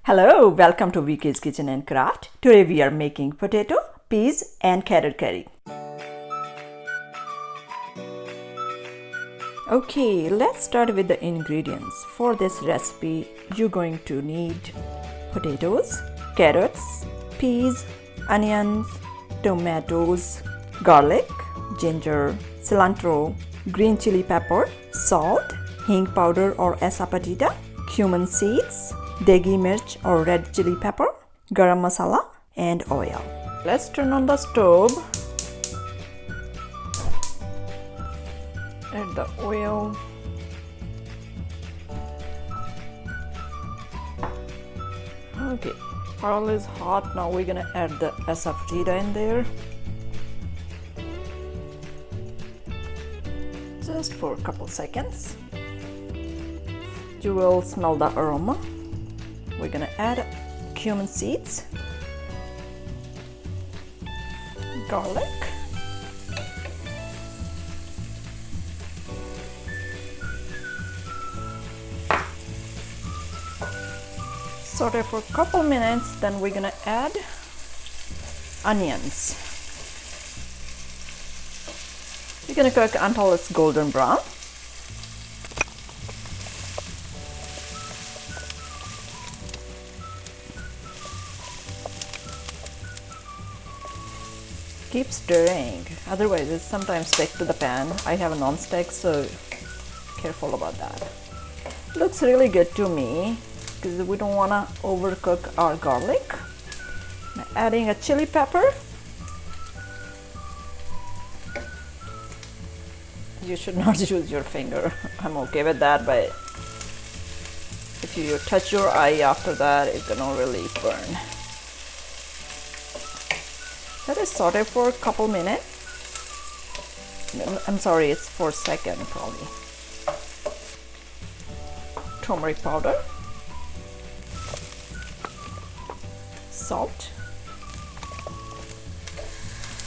Hello, welcome to VK's Kitchen and Craft. Today we are making potato, peas and carrot curry. Okay, let's start with the ingredients. For this recipe, you're going to need potatoes, carrots, peas, onions, tomatoes, garlic, ginger, cilantro, green chili pepper, salt, Heeng powder or Asafoetida, cumin seeds, Deggi MIrch or red chili pepper, Garm Masala and oil. Let's turn on the stove. Add the oil. Okay, oil is hot. Now we're gonna add the Asafoetida in there. Just for a couple seconds. You will smell the aroma. We're gonna add cumin seeds, garlic, saute for a couple minutes, then we're gonna add onions. We're gonna cook until it's golden brown. Keep stirring, otherwise it sometimes stick to the pan. I have a non-stick, so careful about that. Looks really good to me because we don't want to overcook our garlic. Now adding a chili pepper. You should not use your finger. I'm okay with that, but if you touch your eye after that, it's gonna really burn. Let it saute for a couple minutes. I'm sorry, it's for a second probably. Turmeric powder, salt,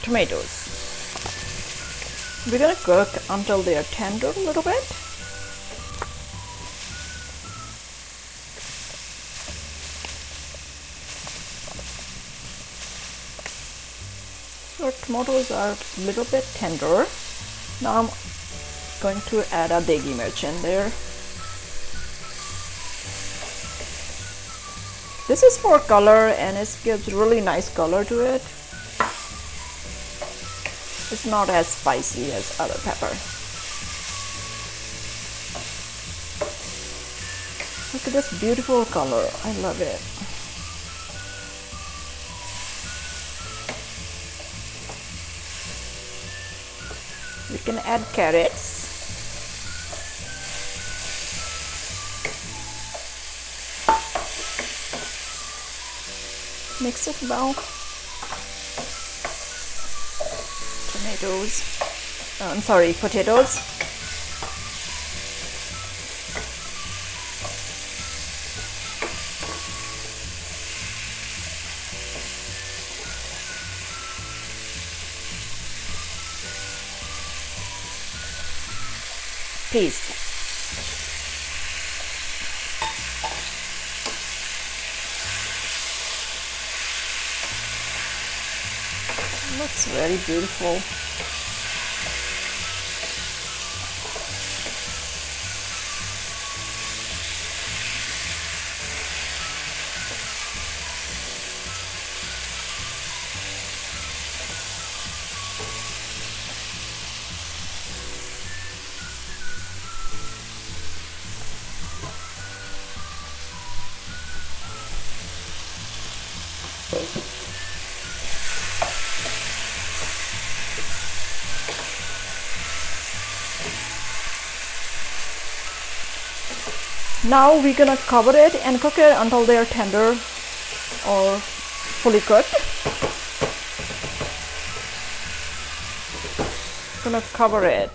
tomatoes. We're gonna cook until they are tender a little bit. Our tomatoes are a little bit tender. Now I'm going to add a Deggi MIrch in there. This is for color and it gives really nice color to it. It's not as spicy as other pepper. Look at this beautiful color. I love it. We can add carrots. Mix it well. Potatoes. Peas. Looks very beautiful. Now we're gonna cover it and cook it until they are tender or fully cooked. Gonna cover it.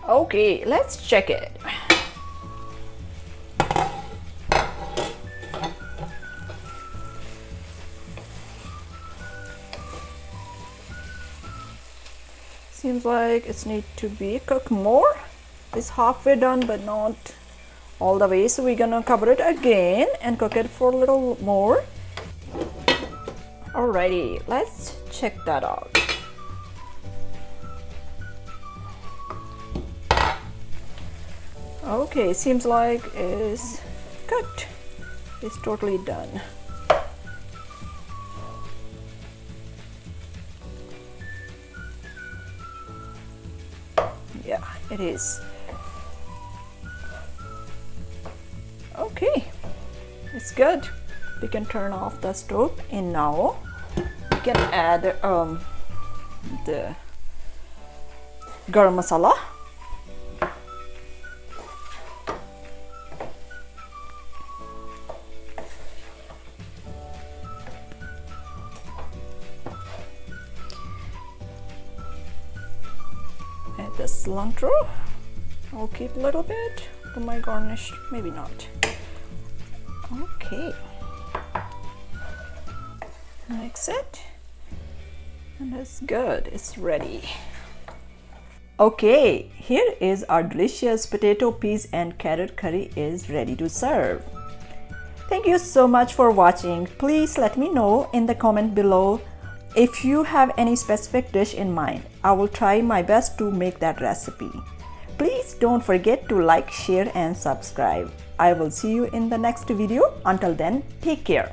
Okay, let's check it. Seems like it needs to be cooked more. It's halfway done, but not all the way, so we're gonna cover it again and cook it for a little more. Alrighty, let's check that out. Okay, seems like it's cooked. It's totally done. Yeah, it is. Okay, it's good. We can turn off the stove, and now we can add the Garm Masala. Add the cilantro. I'll keep a little bit for my garnish, maybe not. Okay, mix it, and it's good. It's ready. Okay, here is our delicious potato, peas and carrot curry is ready to serve. Thank you so much for watching. Please let me know in the comment below if you have any specific dish in mind. I will try my best to make that recipe. Please don't forget to like, share and subscribe. I will see you in the next video. Until then, take care.